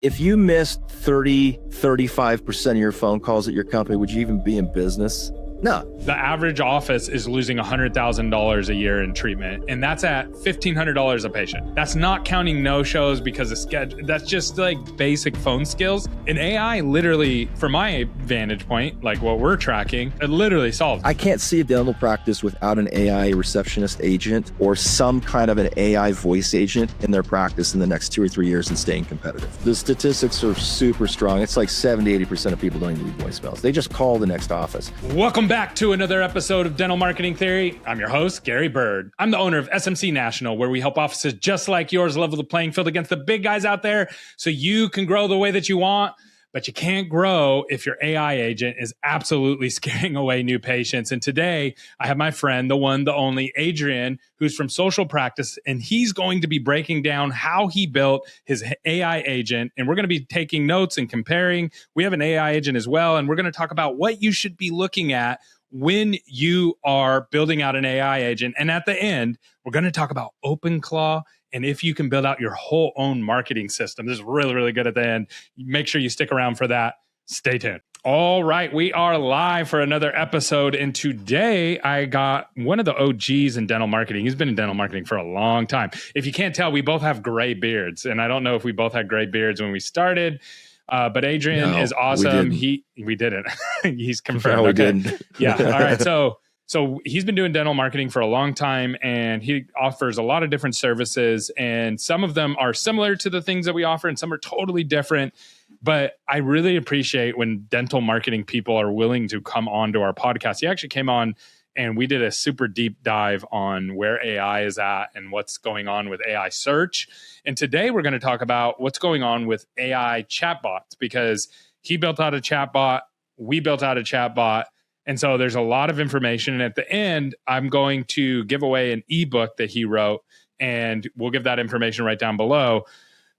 If you missed 35% of your phone calls at your company, would you even be in business? No. The average office is losing $100,000 a year in treatment, and that's at $1,500 a patient. That's not counting no-shows because of schedule. That's just like basic phone skills. And AI literally, from my vantage point, like what we're tracking, it literally solves. I can't see a dental practice without an AI receptionist agent or some kind of an AI voice agent in their practice in the next 2 or 3 years and staying competitive. The statistics are super strong. It's like 70-80% of people don't even leave voicemails. They just call the next office. Welcome back to another episode of Dental Marketing Theory. I'm your host, Gary Bird. I'm the owner of SMC National, where we help offices just like yours level the playing field against the big guys out there so you can grow the way that you want. But you can't grow if your AI agent is absolutely scaring away new patients. And today I have my friend, the one, the only Adrian, who's from Social Practice, and he's going to be breaking down how he built his AI agent. And we're going to be taking notes and comparing. We have an AI agent as well, and we're going to talk about what you should be looking at when you are building out an AI agent. And at the end, we're going to talk about OpenClaw and if you can build out your whole own marketing system. This is really, really good at the end. Make sure you stick around for that. Stay tuned. All right, we are live for another episode. And today I got one of the OGs in dental marketing. He's been in dental marketing for a long time. If you can't tell, we both have gray beards. And I don't know if we both had gray beards when we started. But Adrian is awesome. We didn't. He's confirmed. No, we didn't. Yeah. All right. So he's been doing dental marketing for a long time, and he offers a lot of different services, and some of them are similar to the things that we offer, and some are totally different. But I really appreciate when dental marketing people are willing to come on to our podcast. He actually came on, and we did a super deep dive on where AI is at and what's going on with AI search. And today we're going to talk about what's going on with AI chatbots, because he built out a chatbot, we built out a chatbot. And so there's a lot of information. And at the end, I'm going to give away an ebook that he wrote, and we'll give that information right down below.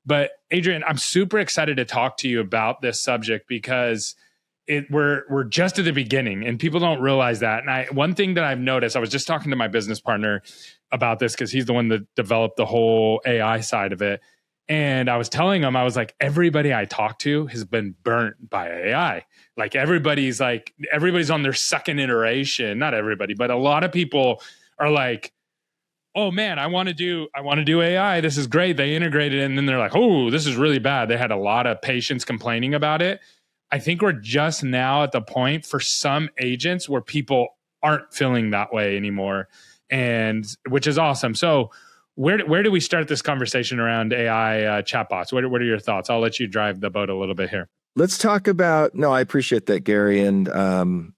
But Adrian, I'm super excited to talk to you about this subject because we're just at the beginning and people don't realize that. And one thing that I've noticed, I was just talking to my business partner about this because he's the one that developed the whole AI side of it. And I was telling him, I was like, everybody I talk to has been burnt by AI. Like everybody's on their second iteration. Not everybody, but a lot of people are like, oh man, I want to do AI. This is great. They integrated it. And then they're like, oh, this is really bad. They had a lot of patients complaining about it. I think we're just now at the point for some agents where people aren't feeling that way anymore, and which is awesome. So where do we start this conversation around AI chatbots? What are your thoughts? I'll let you drive the boat a little bit here. Let's talk about, no, I appreciate that, Gary, and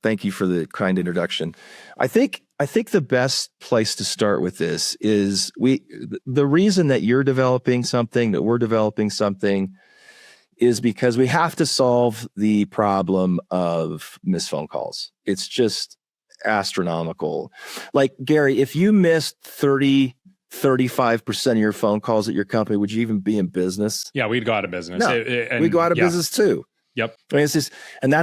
thank you for the kind introduction. I think the best place to start with this is the reason that you're developing something, that we're developing something, is because we have to solve the problem of missed phone calls. It's just astronomical. Like, Gary, if you missed 35% of your phone calls at your company, would you even be in business? Yeah, we'd go out of business. No, we'd go out of business too. Yep. I mean, it's just, and I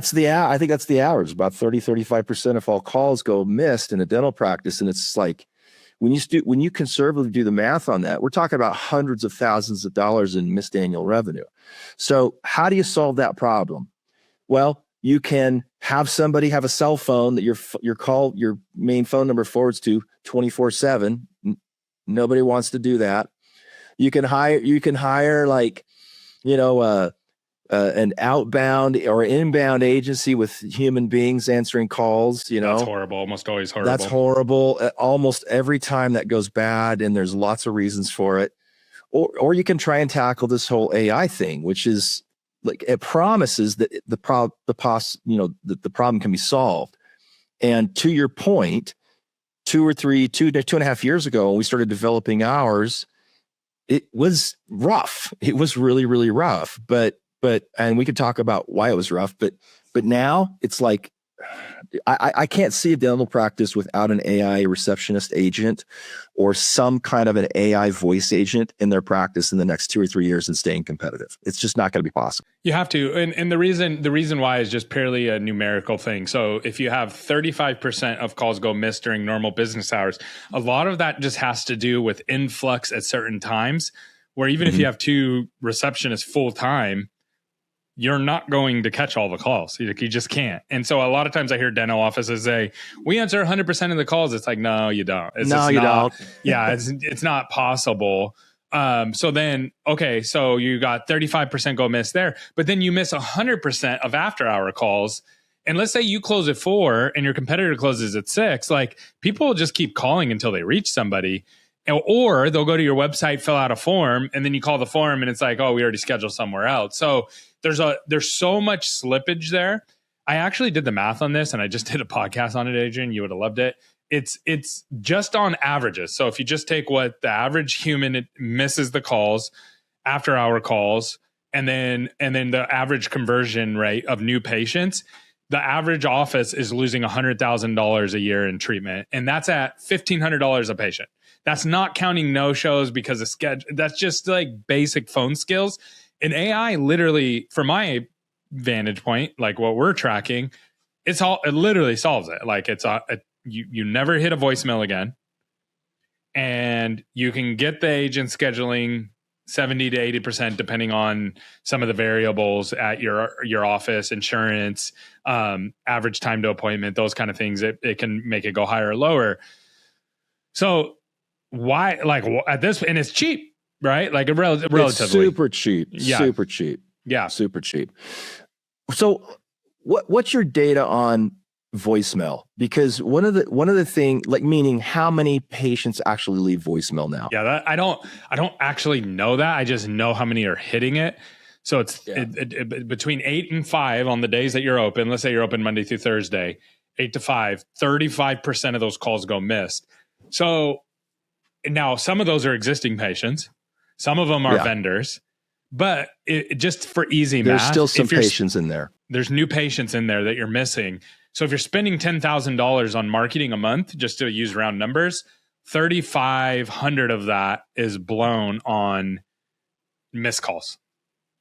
think that's the average. About 35% of all calls go missed in a dental practice. And it's like, when you conservatively do the math on that, we're talking about hundreds of thousands of dollars in missed annual revenue. So how do you solve that problem? Well, you can have somebody have a cell phone that your main phone number forwards to 24/7. Nobody wants to do that. You can hire like, an outbound or inbound agency with human beings answering calls. That's horrible. Almost always horrible. That's horrible. Almost every time that goes bad, and there's lots of reasons for it. Or you can try and tackle this whole AI thing, which is like, it promises that the problem can be solved. And to your point, 2.5 years ago, when we started developing ours, it was rough. It was really, really rough. And we could talk about why it was rough, but now it's like, I can't see a dental practice without an AI receptionist agent or some kind of an AI voice agent in their practice in the next 2 or 3 years and staying competitive. It's just not going to be possible. You have to. And the reason why is just purely a numerical thing. So if you have 35% of calls go missed during normal business hours, a lot of that just has to do with influx at certain times, where even if you have 2 receptionists full time, you're not going to catch all the calls. You just can't. And so a lot of times I hear dental offices say, we answer 100% of the calls. It's like, no, you don't. It's No, you don't. Yeah, it's not possible. So then, okay, so you got 35% go miss there, but then you miss 100% of after hour calls. And let's say you close at 4 and your competitor closes at 6, like people will just keep calling until they reach somebody. Or they'll go to your website, fill out a form, and then you call the form and it's like, oh, we already scheduled somewhere else. So there's so much slippage there. I actually did the math on this and I just did a podcast on it, Adrian. You would have loved it. It's just on averages. So if you just take what the average human misses the calls, after hour calls, and then the average conversion rate of new patients, the average office is losing $100,000 a year in treatment. And that's at $1,500 a patient. That's not counting no-shows because of schedule. That's just like basic phone skills. And AI literally, from my vantage point, like what we're tracking, it literally solves it. Like you never hit a voicemail again. And you can get the agent scheduling 70 to 80%, depending on some of the variables at your office, insurance, average time to appointment, those kind of things. It can make it go higher or lower. So why, like at this, and it's cheap, right? Like relatively. It's super cheap. Yeah. Super cheap. Yeah. Super cheap. So what's your data on voicemail? Because one of the thing, like, meaning how many patients actually leave voicemail now? Yeah, I don't actually know that. I just know how many are hitting it. So it's between 8 and 5 on the days that you're open. Let's say you're open Monday through Thursday, 8 to 5, 35% of those calls go missed. So now some of those are existing patients. Some of them are vendors, but just for easy math, there's still some patients in there. There's new patients in there that you're missing. So if you're spending $10,000 on marketing a month, just to use round numbers, 3,500 of that is blown on missed calls,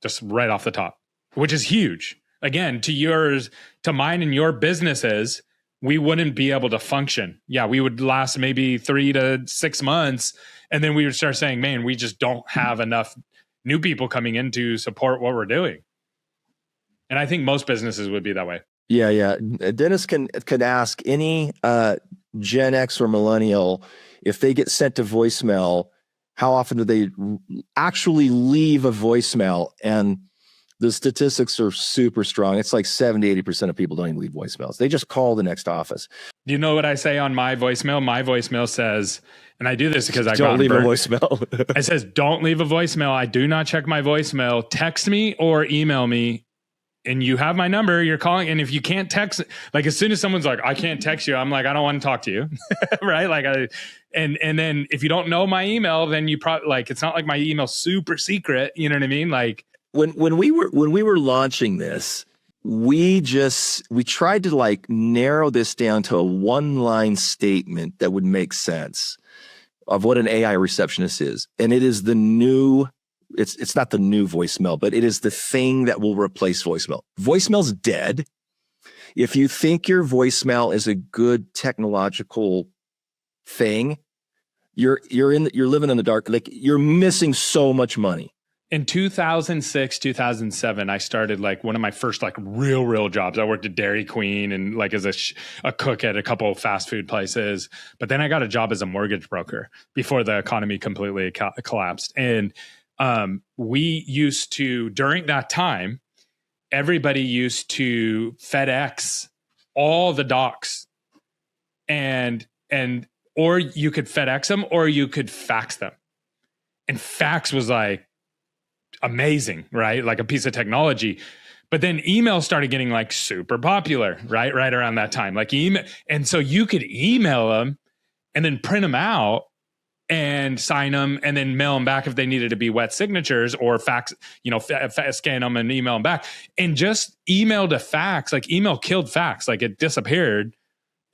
just right off the top, which is huge. Again, to mine and your businesses, we wouldn't be able to function. Yeah, we would last maybe 3 to 6 months. And then we would start saying, man, we just don't have enough new people coming in to support what we're doing. And I think most businesses would be that way. Yeah. Dennis can ask any Gen X or millennial, if they get sent to voicemail, how often do they actually leave a voicemail? And the statistics are super strong. It's like 70-80% of people don't even leave voicemails. They just call the next office. Do you know what I say on my voicemail? My voicemail says, and I do this because don't leave a voicemail. It says, don't leave a voicemail. I do not check my voicemail. Text me or email me. And you have my number, you're calling. And if you can't text, like as soon as someone's like, I can't text you, I'm like, I don't want to talk to you. Right. Like and then if you don't know my email, then you probably, like, it's not like my email's super secret. You know what I mean? Like when we were launching this, we tried to like narrow this down to a 1-line statement that would make sense of what an AI receptionist is. And it is the new, it's not the new voicemail, but it is the thing that will replace voicemail. Voicemail's dead. If you think your voicemail is a good technological thing, you're living in the dark. Like, you're missing so much money. In 2006, 2007, I started like one of my first like real jobs. I worked at Dairy Queen and like as a cook at a couple of fast food places. But then I got a job as a mortgage broker before the economy completely collapsed. And we used to, during that time, everybody used to FedEx all the docs, and or you could FedEx them or you could fax them. And fax was like amazing, right? Like a piece of technology. But then email started getting like super popular, right around that time. Like email, and so you could email them and then print them out and sign them and then mail them back if they needed to be wet signatures, or fax, scan them and email them back. And just email to fax, like email killed fax, like it disappeared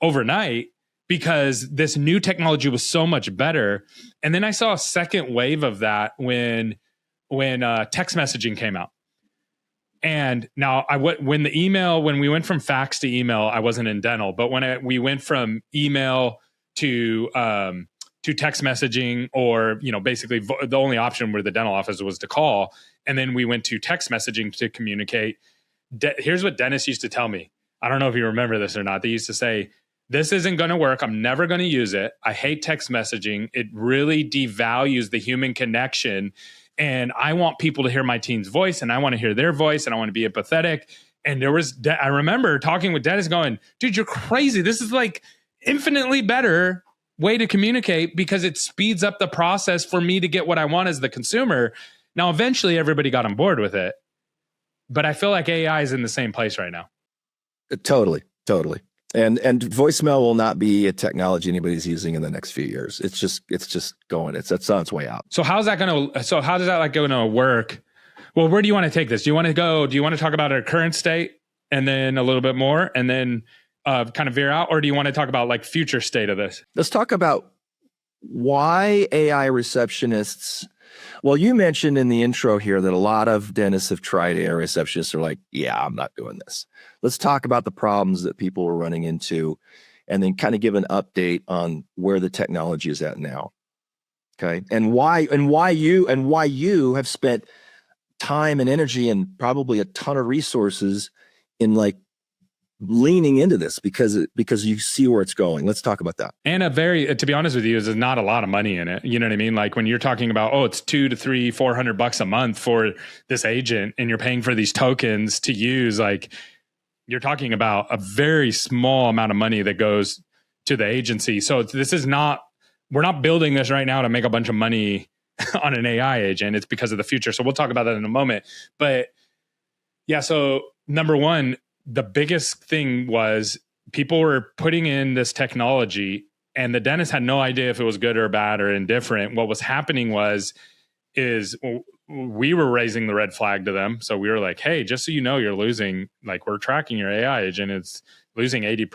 overnight because this new technology was so much better. And then I saw a second wave of that when text messaging came out. And now when we went from fax to email, I wasn't in dental, but when we went from email to to text messaging, or, basically the only option where the dental office was to call. And then we went to text messaging to communicate. Here's what dentists used to tell me. I don't know if you remember this or not. They used to say, this isn't going to work. I'm never going to use it. I hate text messaging. It really devalues the human connection. And I want people to hear my team's voice, and I want to hear their voice, and I want to be empathetic. And I remember talking with dentists going, dude, you're crazy. This is like infinitely better way to communicate because it speeds up the process for me to get what I want as the consumer. Now, eventually everybody got on board with it, but I feel like AI is in the same place right now. Totally. And voicemail will not be a technology anybody's using in the next few years. It's just going. It's on its way out. So how does that going to work? Well, where do you want to take this? Do you want to talk about our current state and then a little bit more and then kind of veer out, or do you want to talk about like future state of this? Let's talk about why AI receptionists. Well, you mentioned in the intro here that a lot of dentists have tried AI receptionists are like, yeah, I'm not doing this. Let's talk about the problems that people are running into and then kind of give an update on where the technology is at now. Okay. And why you have spent time and energy and probably a ton of resources in like leaning into this because you see where it's going. Let's talk about that. And to be honest with you, there's not a lot of money in it. You know what I mean? Like when you're talking about, it's $200 to $400 a month for this agent, and you're paying for these tokens to use, like you're talking about a very small amount of money that goes to the agency. So we're not building this right now to make a bunch of money on an AI agent. It's because of the future. So we'll talk about that in a moment. But yeah, so number one, the biggest thing was people were putting in this technology and the dentist had no idea if it was good or bad or indifferent. What was happening is we were raising the red flag to them. So we were like, hey, just so you know, you're losing, like we're tracking your AI agent. It's losing 80%,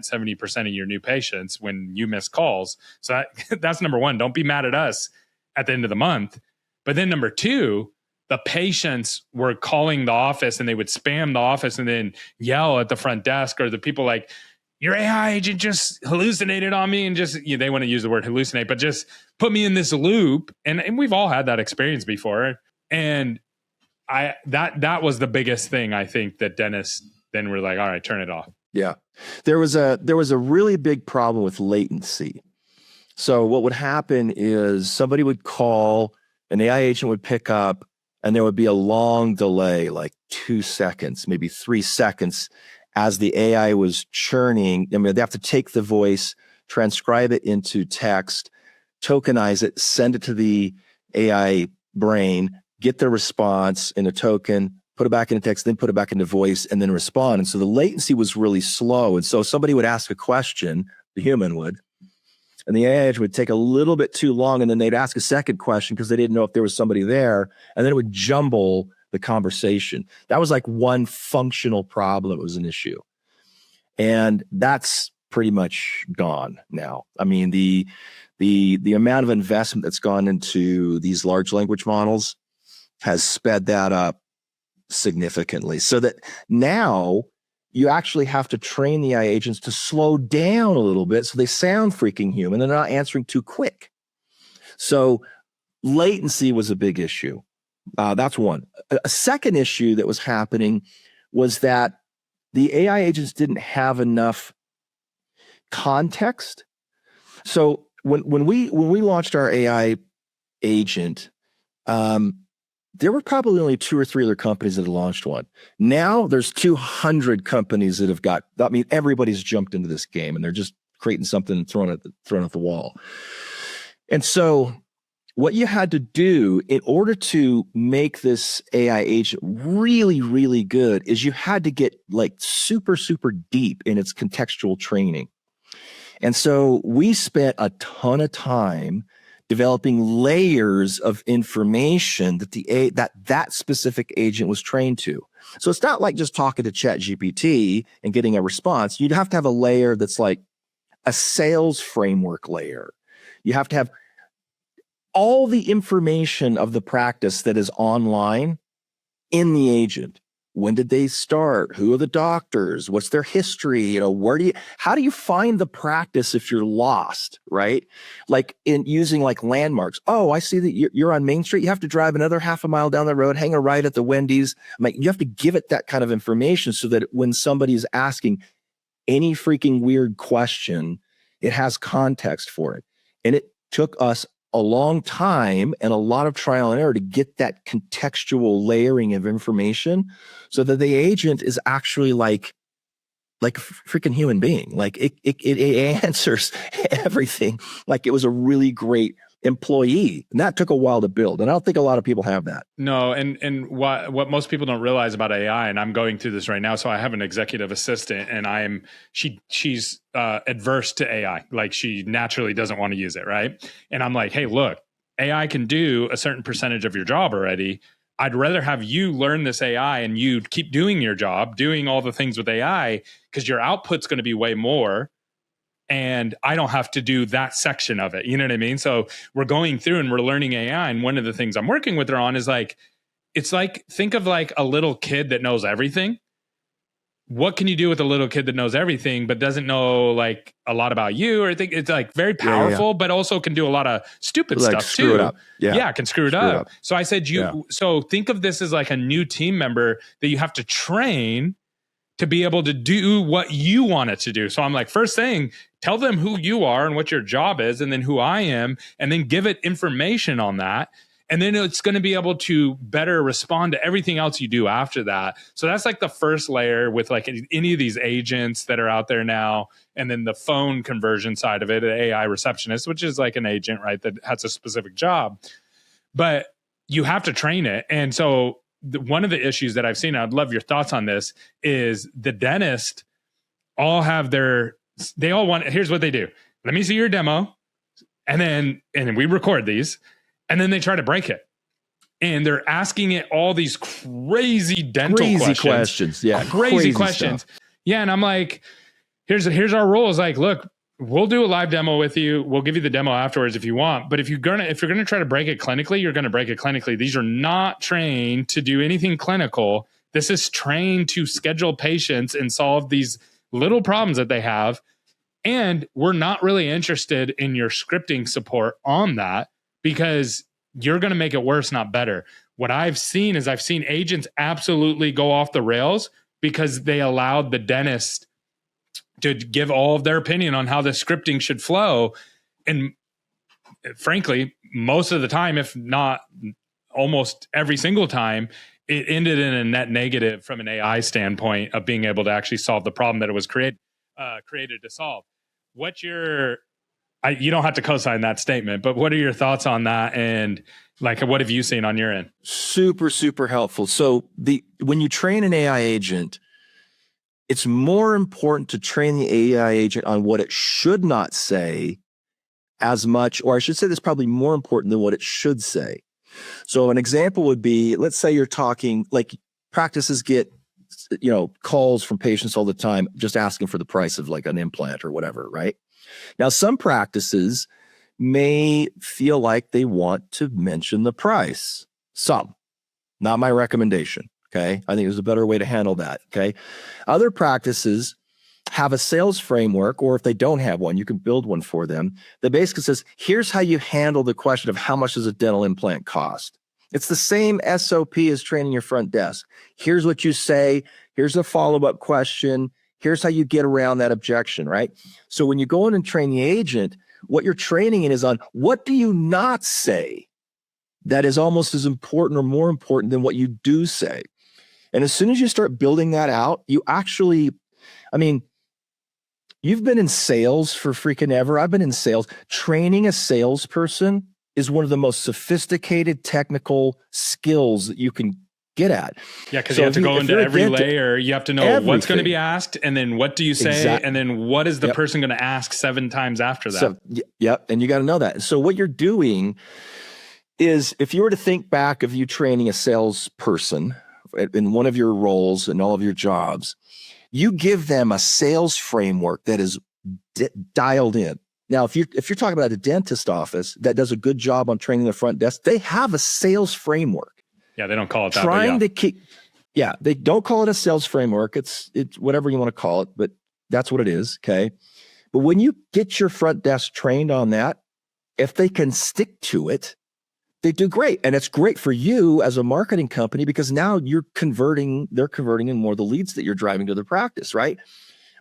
70% of your new patients when you miss calls. So that's number one. Don't be mad at us at the end of the month. But then number two, the patients were calling the office and they would spam the office and then yell at the front desk, or the people like, your AI agent just hallucinated on me, and they want to use the word hallucinate, but just put me in this loop. And we've all had that experience before. And that was the biggest thing, I think, that dentists then were like, all right, turn it off. Yeah. There was a really big problem with latency. So what would happen is somebody would call, an AI agent would pick up, and there would be a long delay, like 2 seconds, maybe 3 seconds, as the AI was churning. I mean, they have to take the voice, transcribe it into text, tokenize it, send it to the AI brain, get the response in a token, put it back into text, then put it back into voice, and then respond. And so the latency was really slow. And so somebody would ask a question, the human would, and the AI would take a little bit too long, and then they'd ask a second question because they didn't know if there was somebody there, and then it would jumble the conversation. That was like one functional problem. It was an issue. And that's pretty much gone now. I mean, the amount of investment that's gone into these large language models has sped that up significantly, so that now you actually have to train the AI agents to slow down a little bit so they sound freaking human. They're not answering too quick. So latency was a big issue. That's one. A second issue that was happening was that the AI agents didn't have enough context. So when we launched our AI agent, there were probably only 2 or 3 other companies that had launched one. Now there's 200 companies that have got, I mean, everybody's jumped into this game and they're just creating something and throwing it at the wall. And so what you had to do in order to make this AI agent really, really good is you had to get like super, super deep in its contextual training. And so we spent a ton of time developing layers of information that that specific agent was trained to. So it's not like just talking to ChatGPT and getting a response. You'd have to have a layer that's like a sales framework layer. You have to have all the information of the practice that is online in the agent. when did they start? Who are the doctors? What's their history? You know, how do you find the practice if you're lost, right? Like in using like landmarks. Oh, I see that you're on Main Street. You have to drive another half a mile down the road, hang a right at the Wendy's. Like, you have to give it that kind of information so that when somebody's asking any freaking weird question, it has context for it. And it took us a long time and a lot of trial and error to get that contextual layering of information so that the agent is actually like a freaking human being. Like it answers everything. Like it was a really great employee. And that took a while to build. And I don't think a lot of people have that. No, and what most people don't realize about AI, and I'm going through this right now. So I have an executive assistant, and she's adverse to AI. Like, she naturally doesn't want to use it, right? And I'm like, hey, look, AI can do a certain percentage of your job already. I'd rather have you learn this AI and you keep doing your job, doing all the things with AI, because your output's going to be way more. And I don't have to do that section of it. You know what I mean? So we're going through and we're learning AI. And one of the things I'm working with her on is like, it's like, think of like a little kid that knows everything. What can you do with a little kid that knows everything, but doesn't know like a lot about you? Or think it's like very powerful, but also can do a lot of stupid like stuff screw too. it up. Yeah, can screw it up. So I said, so think of this as like a new team member that you have to train to be able to do what you want it to do. So I'm like, first thing, tell them who you are and what your job is, and then who I am, and then give it information on that. And then it's going to be able to better respond to everything else you do after that. So that's like the first layer with like any of these agents that are out there now. And then the phone conversion side of it, an AI receptionist, which is like an agent, right, that has a specific job. But you have to train it. And so one of the issues that I've seen, I'd love your thoughts on this, is the dentist all have they all want, here's what they do. Let me see your demo. And then we record these, and then they try to break it. And they're asking it all these crazy dental questions. Yeah. Crazy questions. Stuff. Yeah. And I'm like, here's our rules. Like, look, we'll do a live demo with you. We'll give you the demo afterwards if you want. But if you're gonna try to break it clinically, you're gonna break it clinically. These are not trained to do anything clinical. This is trained to schedule patients and solve these little problems that they have. And we're not really interested in your scripting support on that, because you're gonna make it worse, not better. What I've seen is agents absolutely go off the rails because they allowed the dentist to give all of their opinion on how the scripting should flow. And frankly, most of the time, if not almost every single time, it ended in a net negative from an AI standpoint of being able to actually solve the problem that it was created to solve. You don't have to co-sign that statement, but what are your thoughts on that? And like, what have you seen on your end? Super, super helpful. So when you train an AI agent, it's more important to train the AI agent on what it should not say as much, or I should say that's probably more important than what it should say. So an example would be, let's say you're talking, like practices get, calls from patients all the time, just asking for the price of like an implant or whatever, right? Now, some practices may feel like they want to mention the price. Some, not my recommendation. Okay. I think there's a better way to handle that. Okay. Other practices have a sales framework, or if they don't have one, you can build one for them that basically says, here's how you handle the question of how much does a dental implant cost? It's the same SOP as training your front desk. Here's what you say. Here's a follow-up question. Here's how you get around that objection, right? So when you go in and train the agent, what you're training in is on what do you not say that is almost as important or more important than what you do say. And as soon as you start building that out, you actually, you've been in sales for freaking ever. I've been in sales. Training a salesperson is one of the most sophisticated technical skills that you can get at. Yeah, because you have to go into every layer. You have to know what's going to be asked, and then what do you say, and then what is the person going to ask 7 times after that? So, and you got to know that. So what you're doing is, if you were to think back of you training a salesperson in one of your roles and all of your jobs, you give them a sales framework that is dialed in. Now, if you're talking about a dentist office that does a good job on training the front desk, they have a sales framework. Yeah, they don't call it that. Yeah, they don't call it a sales framework. It's whatever you want to call it, but that's what it is. Okay. But when you get your front desk trained on that, if they can stick to it, they do great. And it's great for you as a marketing company because now they're converting in more of the leads that you're driving to the practice, right?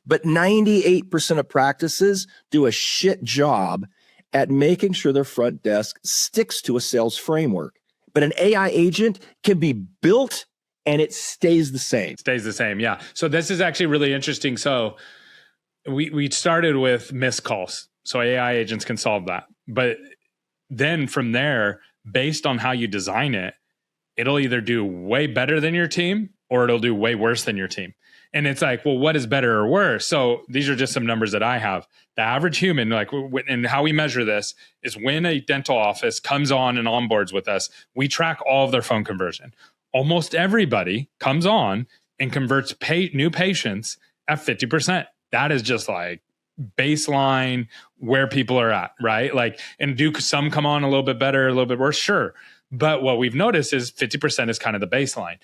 But 98% of practices do a shit job at making sure their front desk sticks to a sales framework. But an AI agent can be built and it stays the same. Stays the same, yeah. So this is actually really interesting. So we started with missed calls. So AI agents can solve that. But then from there, based on how you design it, it'll either do way better than your team or it'll do way worse than your team. And it's like, well, what is better or worse? So these are just some numbers that I have. The average human, like, and how we measure this is when a dental office comes on and onboards with us, we track all of their phone conversion. Almost everybody comes on and converts new patients at 50%. That is just like baseline where people are at, right? Like, and do some come on a little bit better, a little bit worse? Sure. But what we've noticed is 50% is kind of the baseline.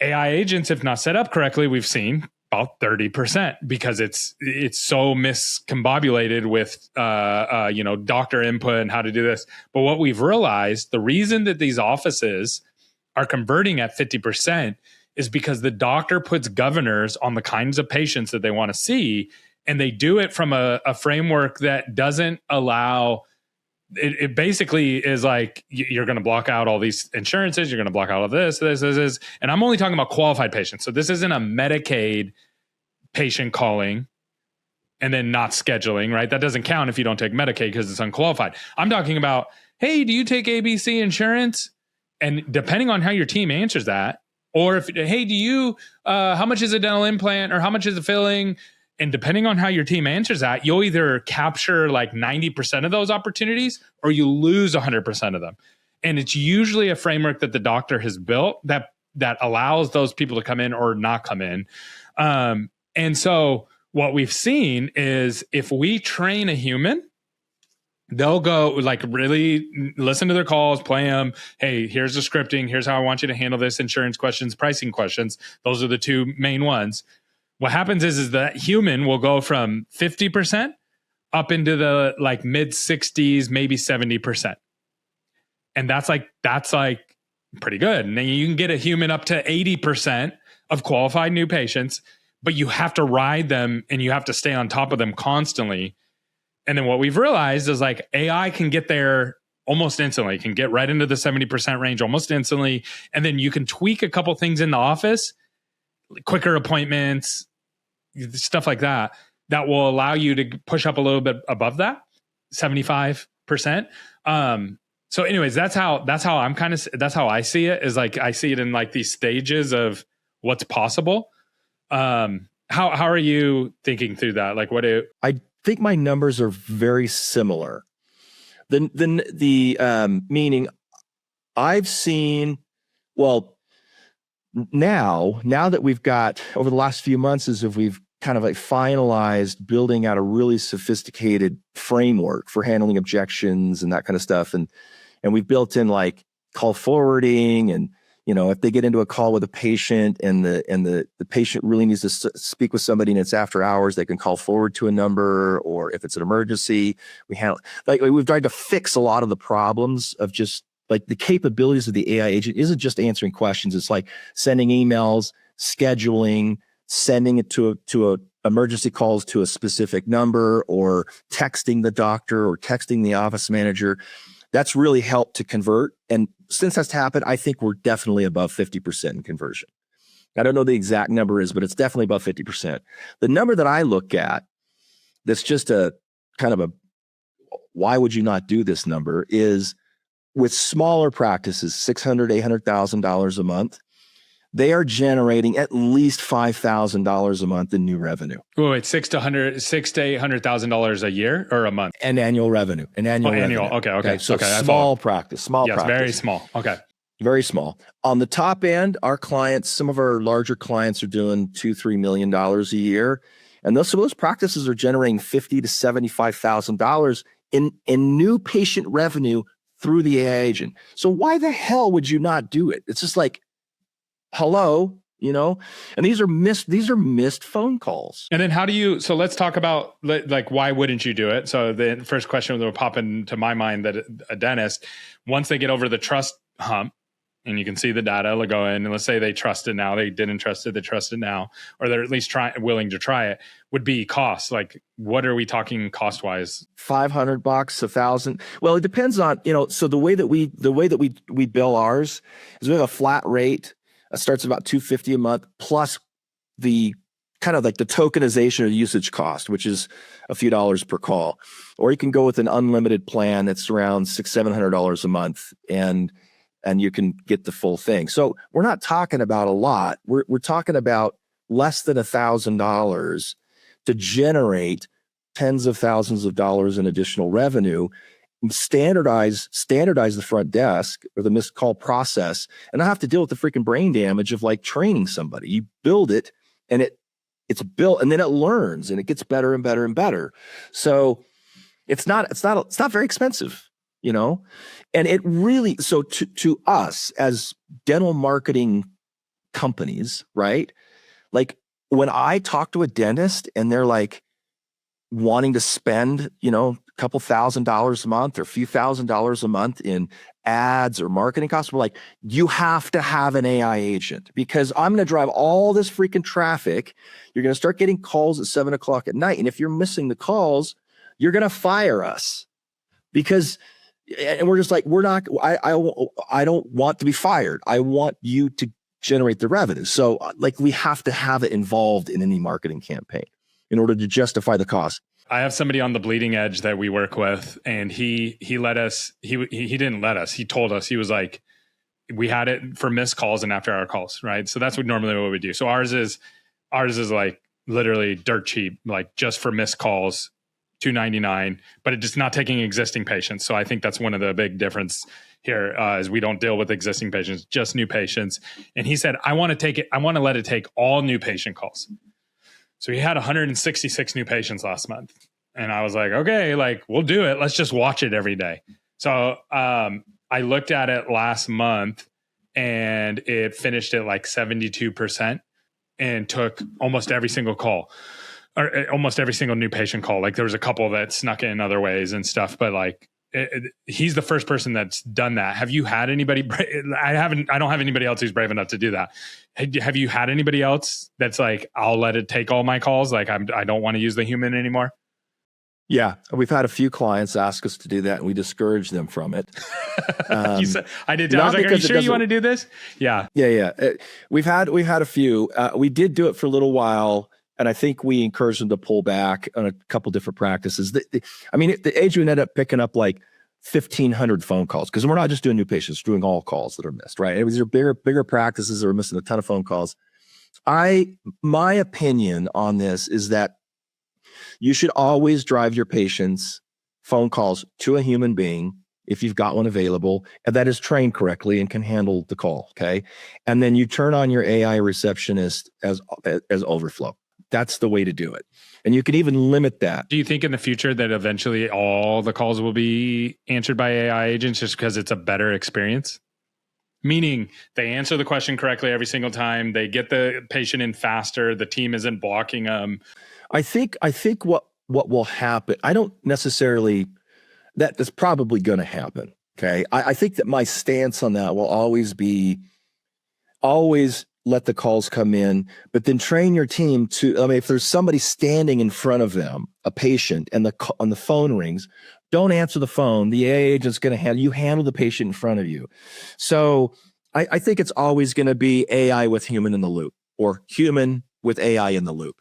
AI agents, if not set up correctly, we've seen about 30% because it's so miscombobulated with doctor input and how to do this. But what we've realized, the reason that these offices are converting at 50% is because the doctor puts governors on the kinds of patients that they want to see, and they do it from a framework that doesn't allow. It basically is like you're going to block out all these insurances. You're going to block out all this. And I'm only talking about qualified patients. So this isn't a Medicaid patient calling and then not scheduling, right? That doesn't count if you don't take Medicaid because it's unqualified. I'm talking about, hey, do you take ABC insurance? And depending on how your team answers that, or if, hey, do you, how much is a dental implant or how much is a filling? And depending on how your team answers that, you'll either capture like 90% of those opportunities or you lose 100% of them. And it's usually a framework that the doctor has built that allows those people to come in or not come in. And so what we've seen is if we train a human, they'll go like really listen to their calls, play them. Hey, here's the scripting. Here's how I want you to handle this, insurance questions, pricing questions. Those are the two main ones. What happens is that human will go from 50% up into the like mid 60s, maybe 70%. And that's like pretty good. And then you can get a human up to 80% of qualified new patients, but you have to ride them and you have to stay on top of them constantly. And then what we've realized is like AI can get there almost instantly, can get right into the 70% range almost instantly. And then you can tweak a couple things in the office, quicker appointments, stuff like that, that will allow you to push up a little bit above that 75%. So anyways, that's how I see it, is like, I see it in like these stages of what's possible. How are you thinking through that? Like I think my numbers are very similar. The meaning I've seen, well, now that we've got over the last few months is if we've kind of like finalized building out a really sophisticated framework for handling objections and that kind of stuff. And we've built in like call forwarding, and, you know, if they get into a call with a patient and the patient really needs to speak with somebody and it's after hours, they can call forward to a number, or if it's an emergency, we handle, like we've tried to fix a lot of the problems of just like the capabilities of the AI agent isn't just answering questions. It's like sending emails, scheduling, sending it to a emergency calls to a specific number, or texting the doctor or texting the office manager. That's really helped to convert. And since that's happened, I think we're definitely above 50% in conversion. I don't know the exact number is, but it's definitely above 50%. The number that I look at that's just a kind of a, why would you not do this number, is with smaller practices, $600,000, $800,000 a month, they are generating at least $5,000 a month in new revenue. Wait, $600,000 to $800,000 a year or a month? An annual revenue. Annual. Okay. So small practice. Yes, very small. Okay. Very small. On the top end, our clients, some of our larger clients are doing $2-3 million a year. And those practices are generating $50,000 to $75,000 in new patient revenue through the AI agent. So why the hell would you not do it? It's just like, hello, you know, and these are missed phone calls. And then so let's talk about like, why wouldn't you do it? So the first question that would pop into my mind, that a dentist, once they get over the trust hump, and you can see the data, they'll go in and let's say they trust it now, they didn't trust it, they trust it now, or they're at least willing to try it, would be costs. Like, what are we talking cost wise? $500, $1,000. Well, it depends on, so the way that we bill ours is we have a flat rate. It starts at about $250 a month plus the kind of like the tokenization or usage cost, which is a few dollars per call. Or you can go with an unlimited plan that's around $600-$700 a month, and you can get the full thing. So we're not talking about a lot. We're talking about less than $1,000 to generate tens of thousands of dollars in additional revenue. Standardize the front desk or the missed call process, and I have to deal with the freaking brain damage of like training somebody. You build it, and it's built, and then it learns, and it gets better and better and better. So it's not very expensive, and it really, so to us as dental marketing companies, right? Like when I talk to a dentist and they're like wanting to spend, a couple $1,000s a month or a few $1,000s a month in ads or marketing costs, we're like, you have to have an AI agent because I'm going to drive all this freaking traffic. You're going to start getting calls at 7:00 at night. And if you're missing the calls, you're going to fire us because, and we're just like, I don't want to be fired. I want you to generate the revenue. So like we have to have it involved in any marketing campaign in order to justify the cost. I have somebody on the bleeding edge that we work with, and he let us, he didn't let us, he told us, he was like, we had it for missed calls and after hour calls, right? So that's normally what we do. So ours is like literally dirt cheap, like just for missed calls, $299, but it's just not taking existing patients. So I think that's one of the big difference here is we don't deal with existing patients, just new patients. And he said, I want to let it take all new patient calls. So he had 166 new patients last month. And I was like, okay, like we'll do it. Let's just watch it every day. So I looked at it last month and it finished at like 72% and took almost every single call or almost every single new patient call. Like there was a couple that snuck in other ways and stuff, but like he's the first person that's done that. Have you had anybody? I don't have anybody else who's brave enough to do that. Have you had anybody else that's like, I'll let it take all my calls. Like I don't want to use the human anymore. Yeah. We've had a few clients ask us to do that and we discourage them from it. You said, I did. I was like, are you sure you want to do this? Yeah. Yeah. We've had a few, we did do it for a little while. And I think we encouraged them to pull back on a couple different practices. Adrian ended up picking up like 1,500 phone calls because we're not just doing new patients, we're doing all calls that are missed, right? These are bigger practices that are missing a ton of phone calls. My opinion on this is that you should always drive your patients' phone calls to a human being if you've got one available and that is trained correctly and can handle the call, okay? And then you turn on your AI receptionist as overflow. That's the way to do it. And you can even limit that. Do you think in the future that eventually all the calls will be answered by AI agents just because it's a better experience? Meaning they answer the question correctly every single time. They get the patient in faster. The team isn't blocking them. I think what will happen, I don't necessarily, that's probably going to happen. Okay. I think that my stance on that will always be, let the calls come in, but then train your team to, if there's somebody standing in front of them, a patient, and the phone rings, don't answer the phone. The AI agent's going to handle the patient in front of you. So I think it's always going to be AI with human in the loop or human with AI in the loop.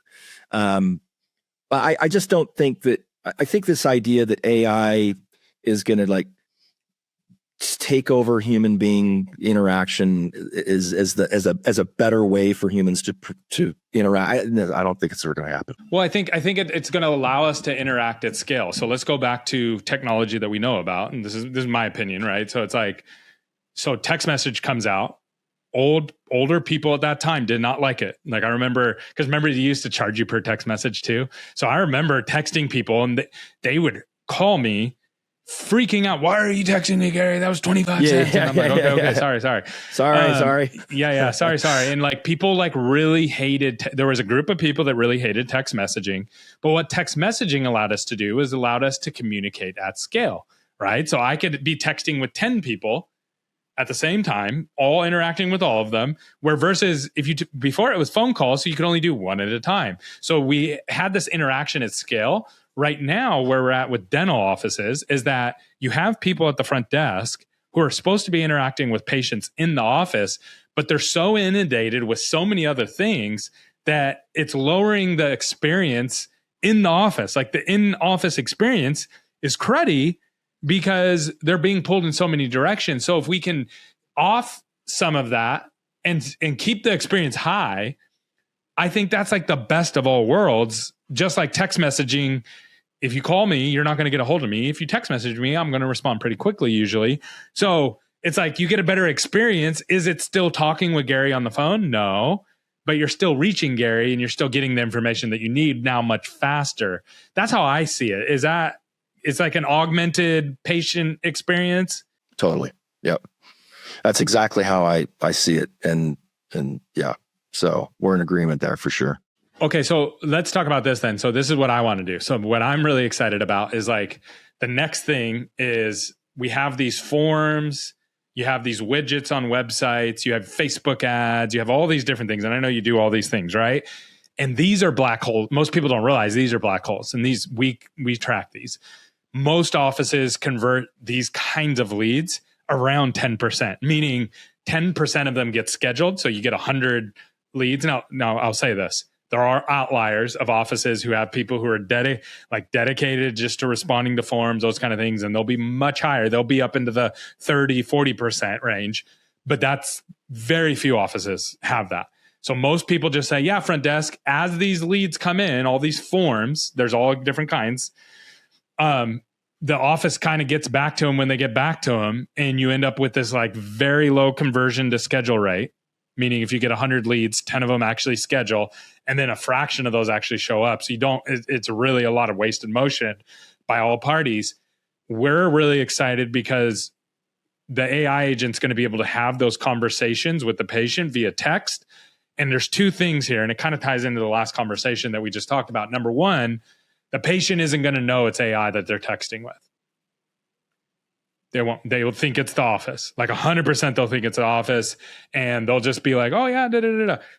I just don't think that, I think this idea that AI is going to like take over human being interaction as a better way for humans to interact. I don't think it's ever going to happen. Well, I think it's going to allow us to interact at scale. So let's go back to technology that we know about, and this is my opinion, right? So it's like, so text message comes out. Older people at that time did not like it. Like I remember, because remember you used to charge you per text message too. So I remember texting people, and they would call me freaking out. Why are you texting me, Gary? That was 25 cents. And I'm like, okay, sorry. Sorry. Sorry. And like people like really hated, there was a group of people that really hated text messaging. But what text messaging allowed us to do is allowed us to communicate at scale, right? So I could be texting with 10 people at the same time, all interacting with all of them, where versus if you, before it was phone calls, so you could only do one at a time. So we had this interaction at scale. Right now, where we're at with dental offices is that you have people at the front desk who are supposed to be interacting with patients in the office, but they're so inundated with so many other things that it's lowering the experience in the office. Like the in-office experience is cruddy because they're being pulled in so many directions. So if we can off some of that and keep the experience high, I think that's like the best of all worlds. Just like text messaging, if you call me, you're not going to get a hold of me. If you text message me, I'm going to respond pretty quickly usually. So it's like you get a better experience. Is it still talking with Gary on the phone? No, but you're still reaching Gary and you're still getting the information that you need now much faster. That's how I see it. Is that it's like an augmented patient experience? Totally. Yep. That's exactly how I see it. And yeah, so we're in agreement there for sure. Okay, so let's talk about this then. So this is what I want to do. So what I'm really excited about is like the next thing is we have these forms, you have these widgets on websites, you have Facebook ads, you have all these different things. And I know you do all these things, right? And these are black holes. Most people don't realize these are black holes. And these we track these. Most offices convert these kinds of leads around 10%, meaning 10% of them get scheduled. So you get 100 leads. Now I'll say this. There are outliers of offices who have people who are dedicated just to responding to forms, those kind of things, and they'll be much higher. They'll be up into the 30, 40% range, but that's very few offices have that. So most people just say, yeah, front desk, as these leads come in, all these forms, there's all different kinds. The office kind of gets back to them when they get back to them, and you end up with this like very low conversion to schedule rate. Meaning if you get 100 leads, 10 of them actually schedule, and then a fraction of those actually show up. So it's really a lot of wasted motion by all parties. We're really excited because the AI agent's going to be able to have those conversations with the patient via text. And there's two things here, and it kind of ties into the last conversation that we just talked about. Number one, the patient isn't going to know it's AI that they're texting with. They will think it's the office. Like 100% they'll think it's the office, and they'll just be like, oh yeah,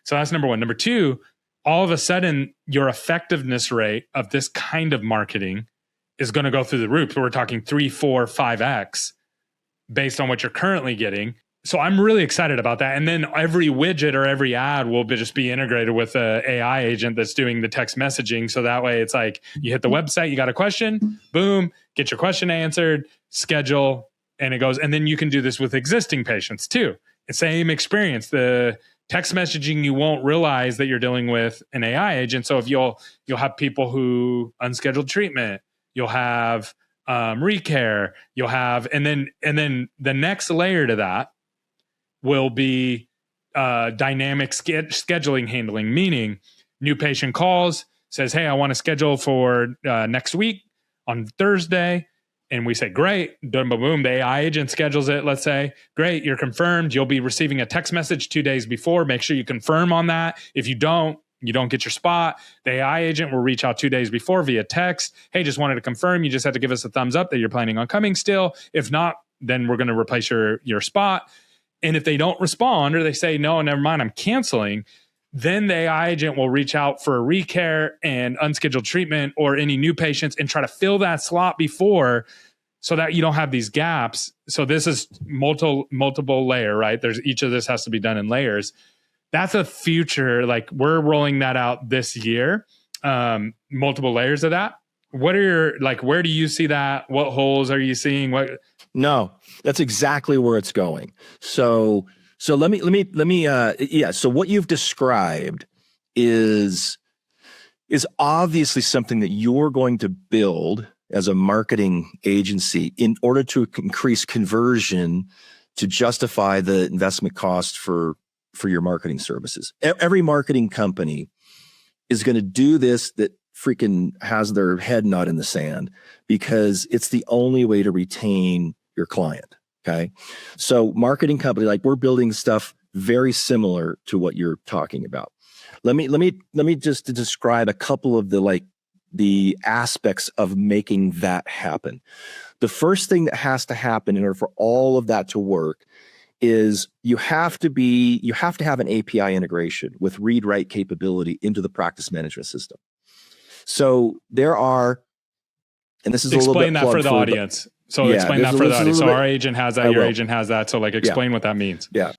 So that's number one. Number two, all of a sudden your effectiveness rate of this kind of marketing is going to go through the roof. So we're talking 3, 4, 5x based on what you're currently getting. So I'm really excited about that. And then every widget or every ad will just be integrated with an AI agent that's doing the text messaging. So that way it's like you hit the website, you got a question, boom, get your question answered, schedule, and it goes. And then you can do this with existing patients too. Same experience. The text messaging, you won't realize that you're dealing with an AI agent. So if you'll have people who unscheduled treatment, you'll have recare, you'll have, and then the next layer to that will be dynamic scheduling handling, meaning new patient calls, says, hey, I want to schedule for next week on Thursday. And we say, great, boom, boom, boom. The AI agent schedules it. Let's say, great, you're confirmed. You'll be receiving a text message 2 days before. Make sure you confirm on that. If you don't get your spot. The AI agent will reach out 2 days before via text. Hey, just wanted to confirm. You just have to give us a thumbs up that you're planning on coming still. If not, then we're going to replace your spot. And if they don't respond or they say, no, never mind, I'm canceling, then the AI agent will reach out for a recare and unscheduled treatment or any new patients and try to fill that slot before so that you don't have these gaps. So this is multiple layer, right? Each of this has to be done in layers. That's a future, like we're rolling that out this year, multiple layers of that. What are where do you see that? What holes are you seeing? No, that's exactly where it's going. So let me so what you've described is obviously something that you're going to build as a marketing agency in order to increase conversion to justify the investment cost for your marketing services. Every marketing company is going to do this freaking has their head not in the sand because it's the only way to retain your client. Okay. So marketing company, like we're building stuff very similar to what you're talking about. Let me just describe a couple of the aspects of making that happen. The first thing that has to happen in order for all of that to work is you have to have an API integration with read-write capability into the practice management system. So there are, and this is explain a little bit that for the audience. Explain that for the audience. So our agent has that, your agent has that. So like explain what that means. Yeah.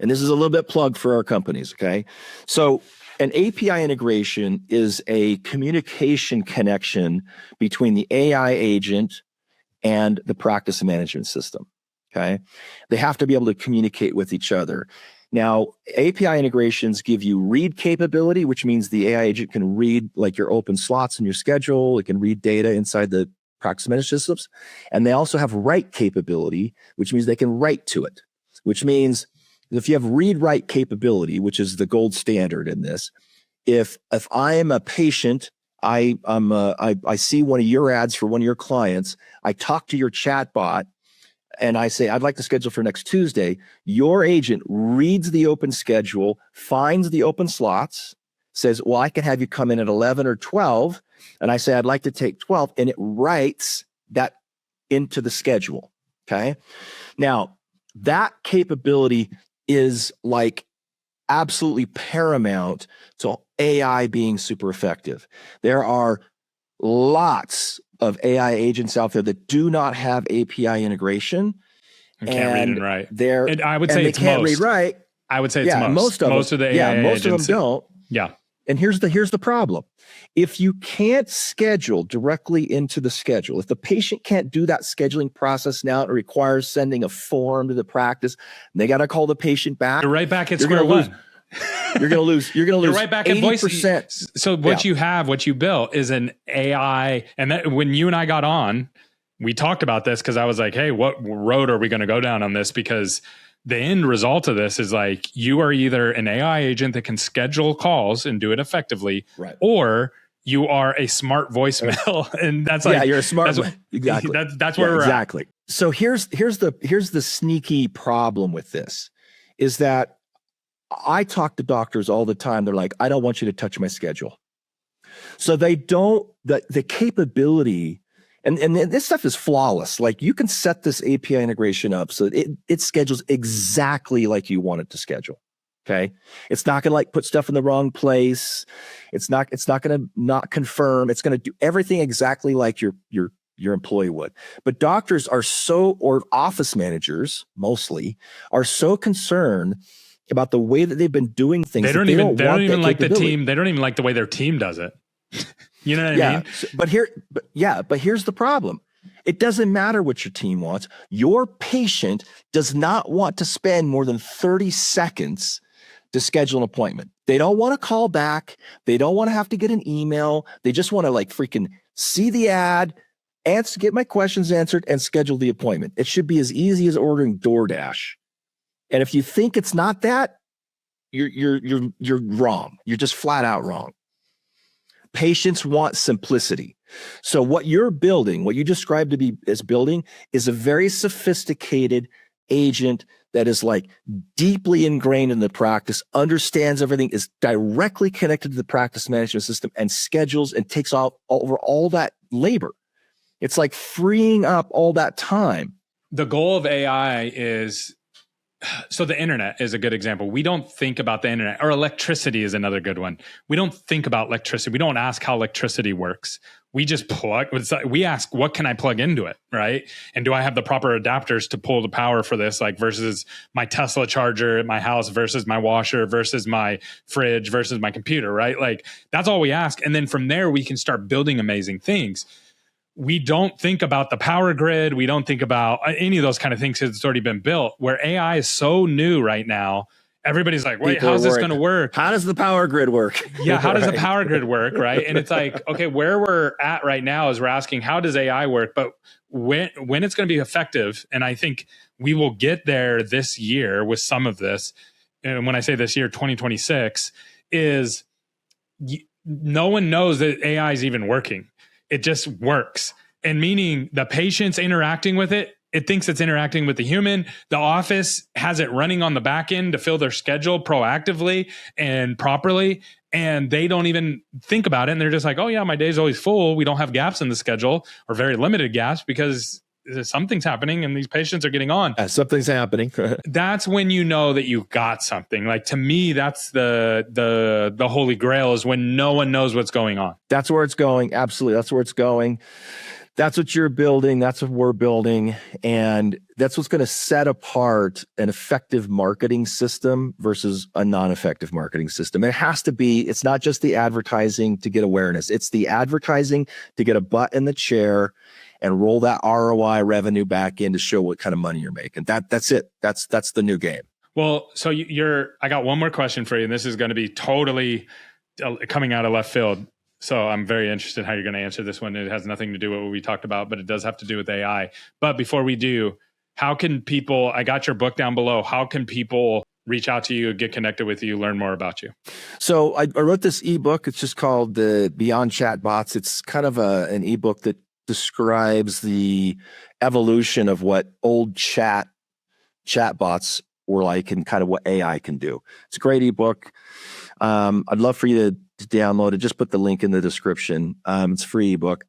And this is a little bit plug for our companies. Okay. So an API integration is a communication connection between the AI agent and the practice management system. Okay. They have to be able to communicate with each other. Now, API integrations give you read capability, which means the AI agent can read like your open slots in your schedule. It can read data inside the practice management systems. And they also have write capability, which means they can write to it, which means if you have read-write capability, which is the gold standard in this, if I am a patient, I see one of your ads for one of your clients, I talk to your chatbot, and I say, I'd like to schedule for next Tuesday. Your agent reads the open schedule, finds the open slots, says, well, I can have you come in at 11 or 12. And I say, I'd like to take 12. And it writes that into the schedule. Okay. Now, that capability is like absolutely paramount to AI being super effective. There are lots of AI agents out there that do not have API integration. And can't read and write. And I would say it's can't most. read right. I would say it's most. Most of the AI most agents. of them don't. Yeah. And here's the problem. If you can't schedule directly into the schedule, if the patient can't do that scheduling process now, it requires sending a form to the practice, and they got to call the patient back. You're right back at square one. You're going to lose. You're right back at 80%. So what you built is an AI. And that, when you and I got on, we talked about this because I was like, hey, what road are we going to go down on this? Because the end result of this is like, you are either an AI agent that can schedule calls and do it effectively, right, or you are a smart voicemail. And that's like, you're a smart. Exactly. That's where we're exactly. At. So here's the sneaky problem with this is that I talk to doctors all the time. They're like, I don't want you to touch my schedule. So they don't, the capability, and this stuff is flawless. Like you can set this API integration up so it schedules exactly like you want it to schedule. Okay. It's not going to like put stuff in the wrong place. It's not going to not confirm. It's going to do everything exactly like your employee would. But doctors are or office managers mostly are so concerned about the way that they've been doing things. They don't even like the team. They don't even like the way their team does it. You know what I mean? But here's the problem. It doesn't matter what your team wants. Your patient does not want to spend more than 30 seconds to schedule an appointment. They don't want to call back. They don't want to have to get an email. They just want to like freaking see the ad, get my questions answered, and schedule the appointment. It should be as easy as ordering DoorDash. And if you think it's not that, you're wrong. You're just flat out wrong. Patients want simplicity. So what you're building, what you described to be as building, is a very sophisticated agent that is like deeply ingrained in the practice, understands everything, is directly connected to the practice management system, and schedules and takes over all that labor. It's like freeing up all that time. The goal of AI is, so the internet is a good example. We don't think about the internet, or electricity is another good one. We don't think about electricity. We don't ask how electricity works. We just we ask, what can I plug into it, right? And do I have the proper adapters to pull the power for this, like versus my Tesla charger at my house versus my washer versus my fridge versus my computer, right? Like that's all we ask. And then from there, we can start building amazing things. We don't think about the power grid. We don't think about any of those kind of things because it's already been built. Where AI is so new right now, everybody's like, wait, how's this going to work? How does the power grid work? Yeah, how does the power grid work, right? And it's like, okay, where we're at right now is we're asking, how does AI work? But when it's going to be effective, and I think we will get there this year with some of this, and when I say this year, 2026, is no one knows that AI is even working. It just works. And meaning the patient's interacting with it, it thinks it's interacting with the human. The office has it running on the back end to fill their schedule proactively and properly. And they don't even think about it. And they're just like, oh yeah, my day's always full. We don't have gaps in the schedule, or very limited gaps, because something's happening and these patients are getting on. Something's happening. That's when you know that you got something. Like, to me, that's the holy grail, is when no one knows what's going on. That's where it's going. Absolutely. That's where it's going. That's what you're building. That's what we're building. And that's what's going to set apart an effective marketing system versus a non-effective marketing system. It has to be, it's not just the advertising to get awareness. It's the advertising to get a butt in the chair and roll that ROI revenue back in to show what kind of money you're making. That's it. That's the new game. Well, so I got one more question for you, and this is going to be totally coming out of left field. So I'm very interested how you're going to answer this one. It has nothing to do with what we talked about, but it does have to do with AI. But before we do, how can people, I got your book down below, how can people reach out to you, get connected with you, learn more about you? So I wrote this ebook. It's just called the Beyond Chatbots. It's kind of an ebook that describes the evolution of what old chatbots were like and kind of what AI can do. It's a great ebook. I'd love for you to download it. Just put the link in the description. It's a free ebook.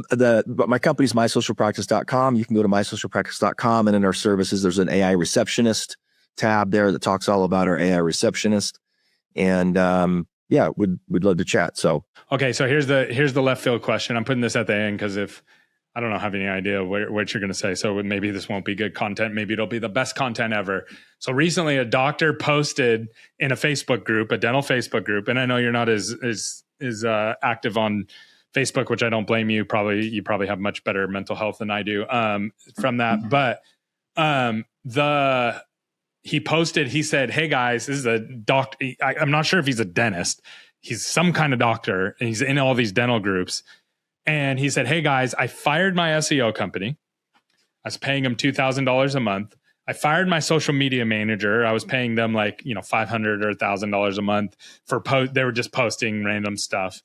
But my company's mysocialpractice.com. You can go to mysocialpractice.com, and in our services, there's an AI receptionist tab there that talks all about our AI receptionist. And yeah, we'd love to chat. So okay, so here's the left field question. I'm putting this at the end because if I don't have any idea what you're going to say, so maybe this won't be good content. Maybe it'll be the best content ever. So recently, a doctor posted in a Facebook group, a dental Facebook group, and I know you're not as active on Facebook, which I don't blame you. You probably have much better mental health than I do from that. But he posted, he said, hey guys, this is a doctor. I'm not sure if he's a dentist. He's some kind of doctor, and he's in all these dental groups. And he said, hey guys, I fired my SEO company. I was paying him $2,000 a month. I fired my social media manager. I was paying them like, $500 or $1,000 a month for they were just posting random stuff.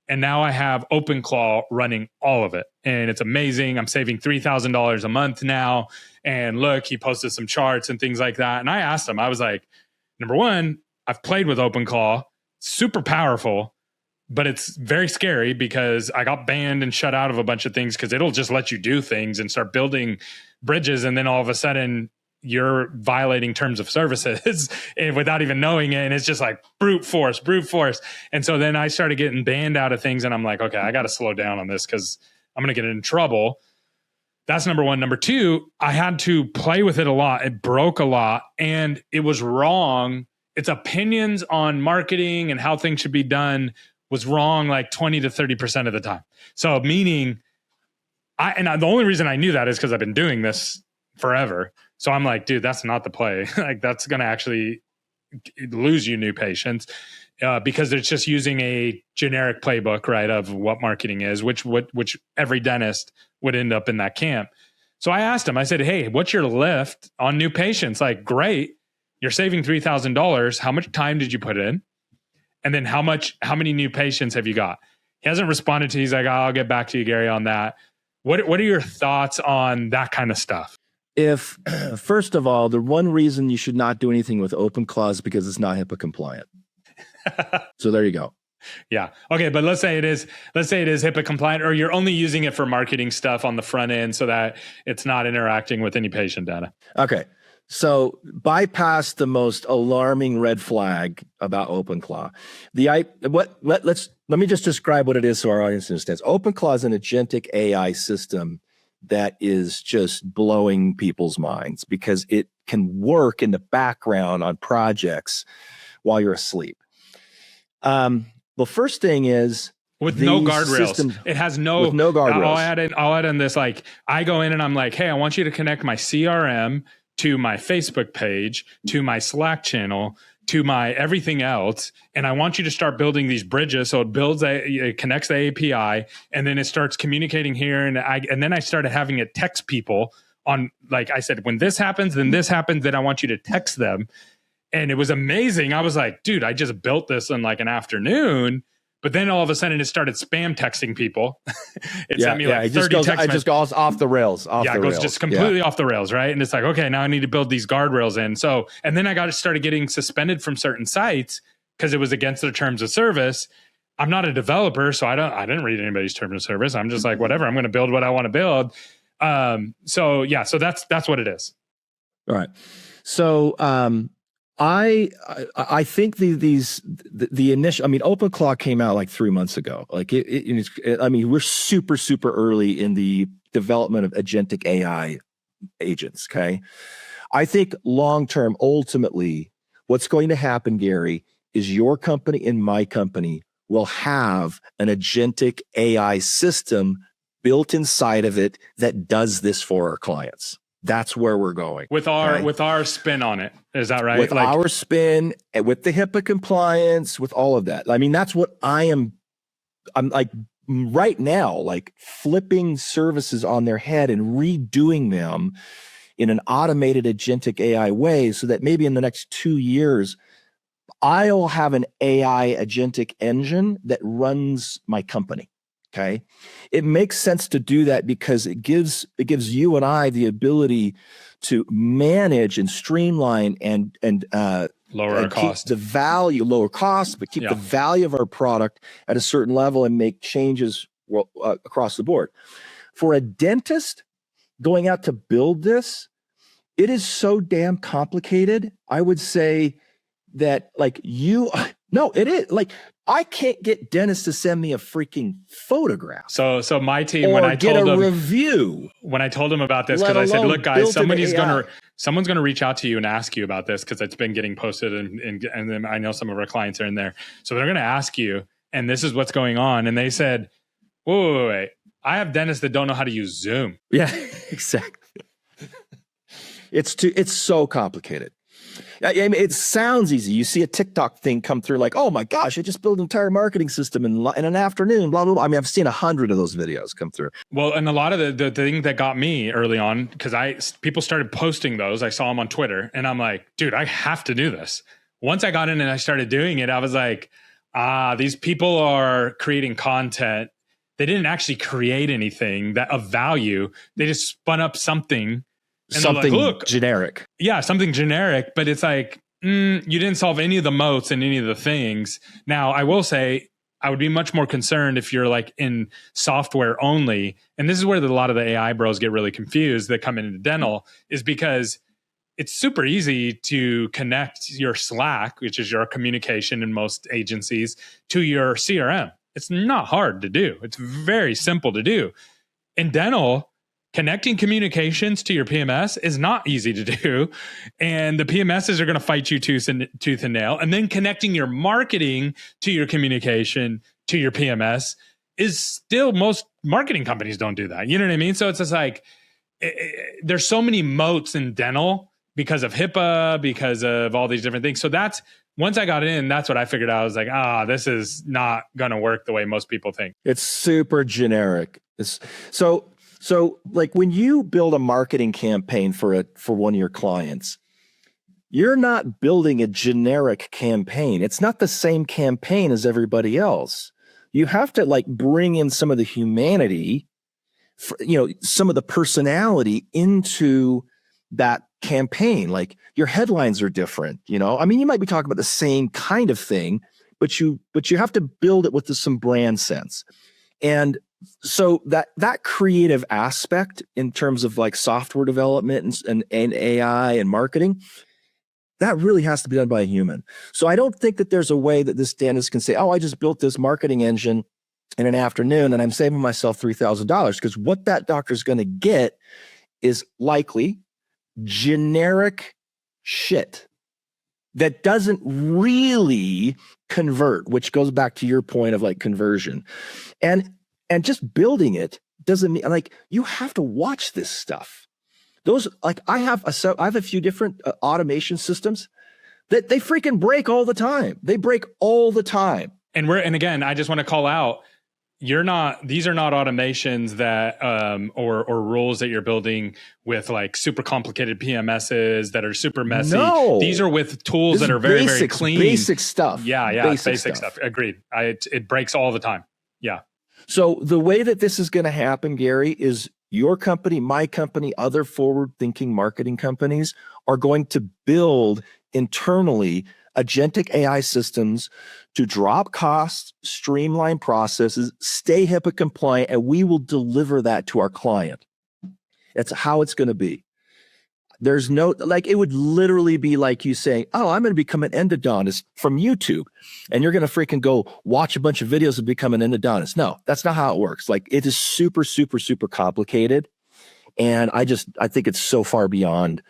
And now I have OpenClaw running all of it. And it's amazing. I'm saving $3,000 a month now. And look, he posted some charts and things like that. And I asked him, I was like, number one, I've played with OpenClaw, super powerful, but it's very scary because I got banned and shut out of a bunch of things because it'll just let you do things and start building bridges. And then all of a sudden you're violating terms of services without even knowing it. And it's just like brute force. And so then I started getting banned out of things, and I'm like, okay, I got to slow down on this because I'm going to get in trouble. That's number one. Number two, I had to play with it a lot. It broke a lot, and it was wrong. Its opinions on marketing and how things should be done was wrong like 20 to 30% of the time. So meaning, the only reason I knew that is because I've been doing this forever. So I'm like, dude, that's not the play. Like, that's going to actually lose you new patients because it's just using a generic playbook, right, of what marketing is, which every dentist would end up in that camp. So I asked him, I said, hey, what's your lift on new patients? Like, great, you're saving $3,000. How much time did you put in? And then how many new patients have you got? He hasn't responded to. He's like, I'll get back to you, Gary, on that. What are your thoughts on that kind of stuff? If, first of all, the one reason you should not do anything with OpenClaw is because it's not HIPAA compliant. So there you go. Yeah. Okay. But let's say it is HIPAA compliant, or you're only using it for marketing stuff on the front end so that it's not interacting with any patient data. Okay. So bypass the most alarming red flag about OpenClaw. Let me just describe what it is so our audience understands. OpenClaw is an agentic AI system that is just blowing people's minds because it can work in the background on projects while you're asleep. The first thing is with no guardrails. It has with no guardrails. I'll add in this, like, I go in and I'm like, hey, I want you to connect my CRM to my Facebook page, to my Slack channel, to my everything else. And I want you to start building these bridges. So it connects the API, and then it starts communicating here. And then I started having it text people on, like I said, when this happens, then this happens, then I want you to text them. And it was amazing. I was like, dude, I just built this in like an afternoon, But then all of a sudden it started spam texting people. It sent me like it 30 text messages. just goes off the rails. It goes just completely off the rails, right? And it's like, okay, now I need to build these guardrails in. So, and then I started getting suspended from certain sites because it was against their terms of service. I'm not a developer, so I didn't read anybody's terms of service. I'm just like, whatever, I'm going to build what I want to build. So that's what it is. All right. So, I think the initial, I mean, OpenClaw came out like 3 months ago. Like I mean, we're super, super early in the development of agentic AI agents. Okay. I think long-term, ultimately, what's going to happen, Gary, is your company and my company will have an agentic AI system built inside of it that does this for our clients. That's where we're going with our spin on it. Is that right? With our spin, with the HIPAA compliance, with all of that. I mean, that's what I'm like right now, like flipping services on their head and redoing them in an automated agentic AI way so that maybe in the next 2 years, I'll have an AI agentic engine that runs my company. Okay. It makes sense to do that because it gives you and I the ability to manage and streamline and lower our cost, the value, lower cost, but keep the value of our product at a certain level and make changes across the board. For a dentist going out to build this, it is so damn complicated. I would say that it is like, I can't get dentists to send me a freaking photograph. So my team, or when I get told a them review, when I told them about this, because I said, look, guys, someone's gonna reach out to you and ask you about this because it's been getting posted, and then I know some of our clients are in there, so they're gonna ask you, and this is what's going on. And they said, wait, I have dentists that don't know how to use Zoom. Yeah, exactly. It's so complicated. I mean, it sounds easy. You see a TikTok thing come through like, oh my gosh, I just built an entire marketing system in an afternoon, blah, blah, blah. I mean, I've seen 100 of those videos come through. Well, and a lot of the thing that got me early on, because people started posting those, I saw them on Twitter, and I'm like, dude, I have to do this. Once I got in and I started doing it, I was like, these people are creating content. They didn't actually create anything that of value. They just spun up something. And something like, look, generic. Yeah, something generic, but it's like, you didn't solve any of the moats and any of the things. Now, I will say, I would be much more concerned if you're like in software only. And this is where a lot of the AI bros get really confused that come into dental, is because it's super easy to connect your Slack, which is your communication in most agencies, to your CRM. It's not hard to do. It's very simple to do. In dental, connecting communications to your PMS is not easy to do. And the PMSs are going to fight you tooth and nail. And then connecting your marketing to your communication to your PMS is still, most marketing companies don't do that. You know what I mean? So it's just like, there's so many moats in dental because of HIPAA, because of all these different things. So that's, once I got in, that's what I figured out. I was like, this is not going to work the way most people think. It's super generic. So like when you build a marketing campaign for one of your clients, you're not building a generic campaign. It's not the same campaign as everybody else. You have to like bring in some of the humanity, some of the personality into that campaign. Like your headlines are different, I mean, you might be talking about the same kind of thing, but you have to build it with some brand sense. And so that creative aspect in terms of like software development and AI and marketing, that really has to be done by a human. So I don't think that there's a way that this dentist can say, I just built this marketing engine in an afternoon and I'm saving myself $3,000, because what that doctor's going to get is likely generic shit that doesn't really convert, which goes back to your point of like conversion. And just building it doesn't mean, like, you have to watch this stuff. Those, like, I have a few different automation systems that they freaking break all the time. They break all the time. And again, I just want to call out, these are not automations that or rules that you're building with like super complicated PMSs that are super messy. No. These are with tools This that is are very, very basics, clean. basic stuff. Yeah, basic stuff. Agreed. It breaks all the time. Yeah. So the way that this is going to happen, Gary, is your company, my company, other forward-thinking marketing companies are going to build internally agentic AI systems to drop costs, streamline processes, stay HIPAA compliant, and we will deliver that to our client. That's how it's going to be. There's no, like, it would literally be like you saying, oh, I'm going to become an endodontist from YouTube. And you're going to freaking go watch a bunch of videos and become an endodontist. No, that's not how it works. Like, it is super, super, super complicated. And I think it's so far beyond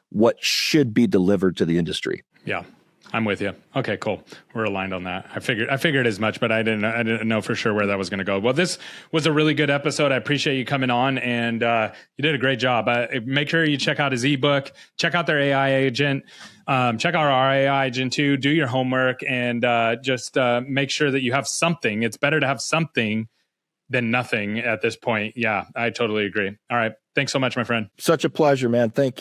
what should be delivered to the industry. Yeah. I'm with you. Okay, cool. We're aligned on that. I figured as much, but I didn't know for sure where that was going to go. Well, this was a really good episode. I appreciate you coming on, and you did a great job. Make sure you check out his ebook, check out their AI agent, check out our AI agent too. Do your homework, and just make sure that you have something. It's better to have something than nothing at this point. Yeah, I totally agree. All right. Thanks so much, my friend. Such a pleasure, man. Thank you.